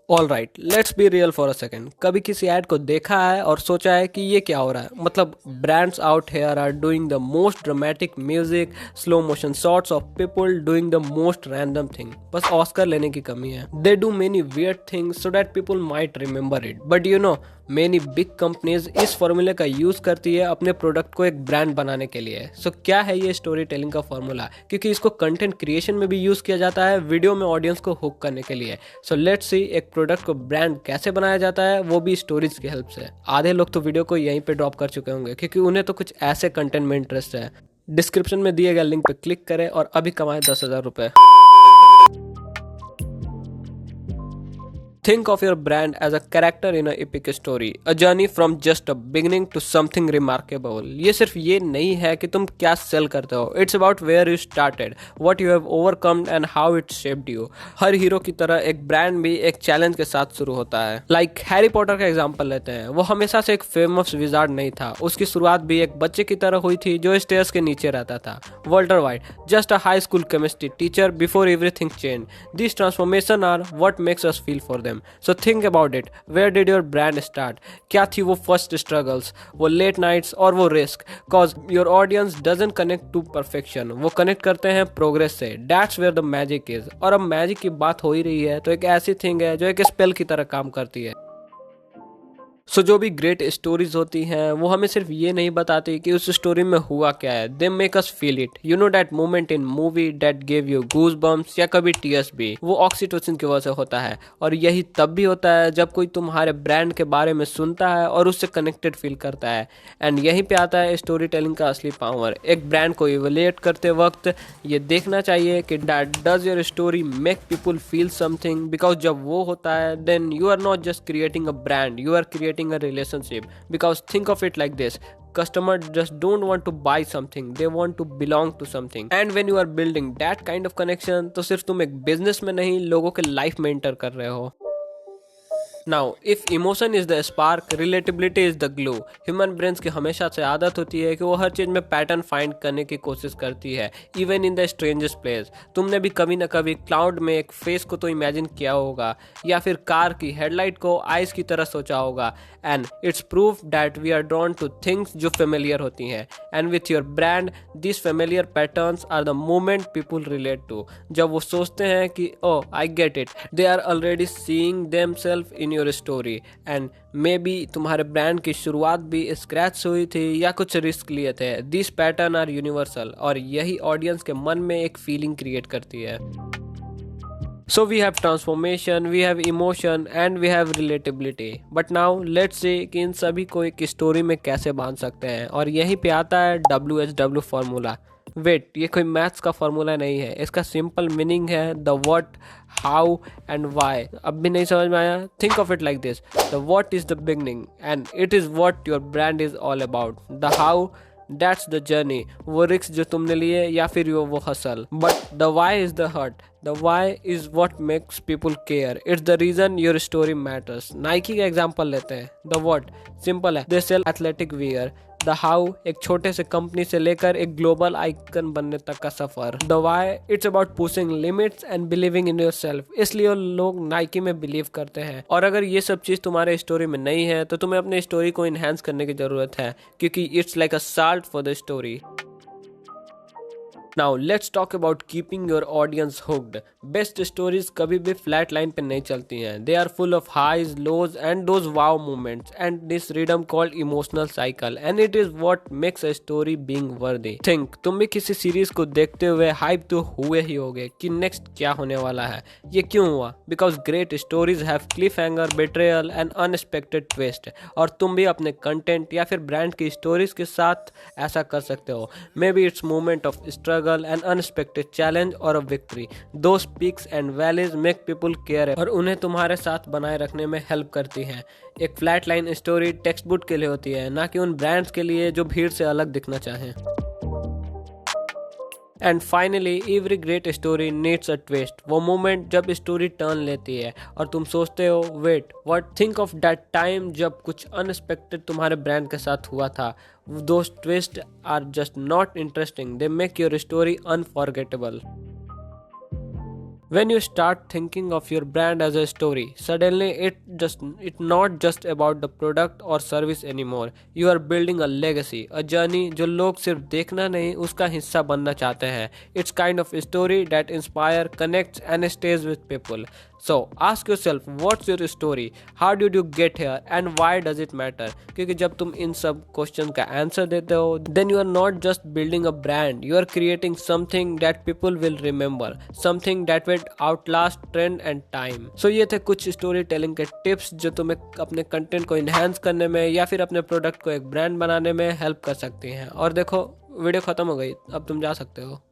All right, let's be real for a second. कभी किसी add को देखा है और सोचा है कि ये क्या हो रहा है? मतलब brands out here are doing the most dramatic music, slow motion shots of people doing the most random thing. बस ऑस्कर लेने की कमी है। They do many weird things so that people might remember it, but you know many big companies इस फॉर्मूले का use करती है अपने प्रोडक्ट को एक ब्रांड बनाने के लिए। सो क्या है ये स्टोरी टेलिंग का फॉर्मूला? क्योंकि इसको कंटेंट क्रिएशन में भी यूज किया जाता है, वीडियो में ऑडियंस को हुक करने के लिए। सो लेट्स सी एक प्रोडक्ट को ब्रांड कैसे बनाया जाता है, वो भी स्टोरीज की हेल्प से। आधे लोग तो वीडियो को यहीं पे ड्रॉप कर चुके होंगे क्योंकि उन्हें तो कुछ ऐसे कंटेंट में इंटरेस्ट है। डिस्क्रिप्शन में दिए गए लिंक पे क्लिक करें और अभी कमाएं 10,000 रुपए। Think of your brand as a character in a epic story, a journey from just a beginning to something remarkable. ये सिर्फ ये नहीं है कि तुम क्या सेल करते हो, It's about where you started, what you have overcome and how it shaped you. Her hero की तरह एक ब्रांड भी एक चैलेंज के साथ शुरू होता है। लाइक हैरी पॉटर का एग्जांपल लेते हैं। वो हमेशा से एक फेमस विजार्ड नहीं था, उसकी शुरुआत भी एक बच्चे की तरह हुई थी जो स्टेयर्स के नीचे रहता था। Walter White, just a high school chemistry teacher before everything change. This transformation are what makes us feel for them. So think about it, where did your brand start? क्या थी वो फर्स्ट स्ट्रगल्स, वो late nights और वो risk? Cause your audience doesn't connect to perfection, वो connect करते हैं progress से। That's where the magic is. और अब मैजिक की बात हो ही रही है तो एक ऐसी थिंग है जो एक स्पेल की तरह काम करती है। सो जो भी ग्रेट स्टोरीज होती हैं वो हमें सिर्फ ये नहीं बताती कि उस स्टोरी में हुआ क्या है, they make us feel it. You know that moment in movie that give you goose bumps या कभी टीयर्स भी, वो ऑक्सीटोसिन की वजह से होता है। और यही तब भी होता है जब कोई तुम्हारे ब्रांड के बारे में सुनता है और उससे कनेक्टेड फील करता है। एंड यहीं पे आता है स्टोरी टेलिंग का असली पावर। एक ब्रांड को इवेल्युएट करते वक्त ये देखना चाहिए कि does your story make people feel something, because जब वो होता है then you are not just creating a brand, you are creating a relationship. Because think of it like this, customer just don't want to buy something, they want to belong to something. And when you are building that kind of connection, तो सिर्फ तुम एक business में नहीं, लोगों के life में enter कर रहे हो। Now if emotion is the spark, relatability is the glow. Human brains की हमेशा से आदत होती है कि वो हर चीज में पैटर्न फाइंड करने की कोशिश करती है, even in the strangest place. तुमने भी कभी ना कभी क्लाउड में एक फेस को तो इमेजिन किया होगा, या फिर कार की हेडलाइट को आइस की तरह सोचा होगा। And it's proof that we are drawn to things जो फेमिलियर होती हैं। And with your brand this familiar patterns are the moment people relate to. जब वो सोचते हैं कि oh I get it, they are already seeing themselves in your story. And maybe तुम्हारे brand की शुरुआत भी स्क्रैच से हुई थी या कुछ रिस्क लिए थे। दिस पैटर्न आर यूनिवर्सल और यही ऑडियंस के मन में एक फीलिंग क्रिएट करती है। So we have transformation, we have emotion and we have relatability. But now let's see कि इन सभी को एक स्टोरी में कैसे बांध सकते हैं। और यहीं पे आता है WHW फार्मूला। वेट, ये कोई मैथ्स का फार्मूला नहीं है, इसका सिंपल मीनिंग है the what, how and why. अब भी नहीं समझ में आया? Think of it like this, the what is the beginning and it is what your brand is all about. The how, that's the journey, वो risk जो तुमने लिए या फिर वो hustle. But the why is the heart, the why is what makes people care, it's the reason your story matters. Nike का example लेते हैं। द वॉट सिंपल है, they sell athletic wear. The how एक छोटे से company से लेकर एक ग्लोबल आइकन बनने तक का सफर। The why it's about pushing limits and believing in yourself, इसलिए लोग नाइकी में बिलीव करते हैं। और अगर ये सब चीज तुम्हारे स्टोरी में नहीं है तो तुम्हें अपने स्टोरी को इनहेंस करने की जरूरत है, क्योंकि it's like a salt for the story. Now let's talk about keeping your audience hooked. Best stories कभी भी फ्लैट लाइन पे नहीं चलती हैं, they are full of highs, lows and those wow moments and this rhythm called emotional cycle and it is what makes a story being worthy. थिंक, तुम भी किसी सीरीज को देखते हुए हाइप तो हुए ही होगे कि नेक्स्ट क्या होने वाला है। ये क्यों हुआ? Because great stories have cliffhanger, betrayal and unexpected twist. और तुम भी अपने कंटेंट या फिर ब्रांड की स्टोरीज के साथ ऐसा कर सकते हो। May be its moment of struggle, an unexpected challenge or a victory. Those peaks and valleys make people care और उन्हें तुम्हारे साथ बनाए रखने में हेल्प करती हैं। एक flat line story text book के लिए होती है, ना कि उन ब्रांड्स के लिए जो भीड़ से अलग दिखना चाहें। And finally every great story needs a twist, वो मोमेंट जब स्टोरी टर्न लेती है और तुम सोचते हो wait what. Think of that time जब कुछ अनएक्सपेक्टेड तुम्हारे ब्रांड के साथ हुआ था। Those twist are just not interesting, they make your story unforgettable. When you start thinking of your brand as a story, suddenly it's not just about the product or service anymore. You are building a legacy, a journey जो लोग सिर्फ देखना नहीं उसका हिस्सा बनना चाहते हैं. It's kind of a story that inspire, connects and stays with people. So ask yourself, what's your story? How did you get here and why does it matter? क्योंकि जब तुम इन सब क्वेश्चन का आंसर देते हो, then you are not just building a brand, you are creating something that people will remember, something that will outlast trend and time. So ये थे कुछ स्टोरी टेलिंग के टिप्स जो तुम्हें अपने कंटेंट को इन्हेंस करने में या फिर अपने प्रोडक्ट को एक ब्रांड बनाने में हेल्प कर सकती हैं. और देखो वीडियो खत्म हो गई, अब तुम जा सकते हो.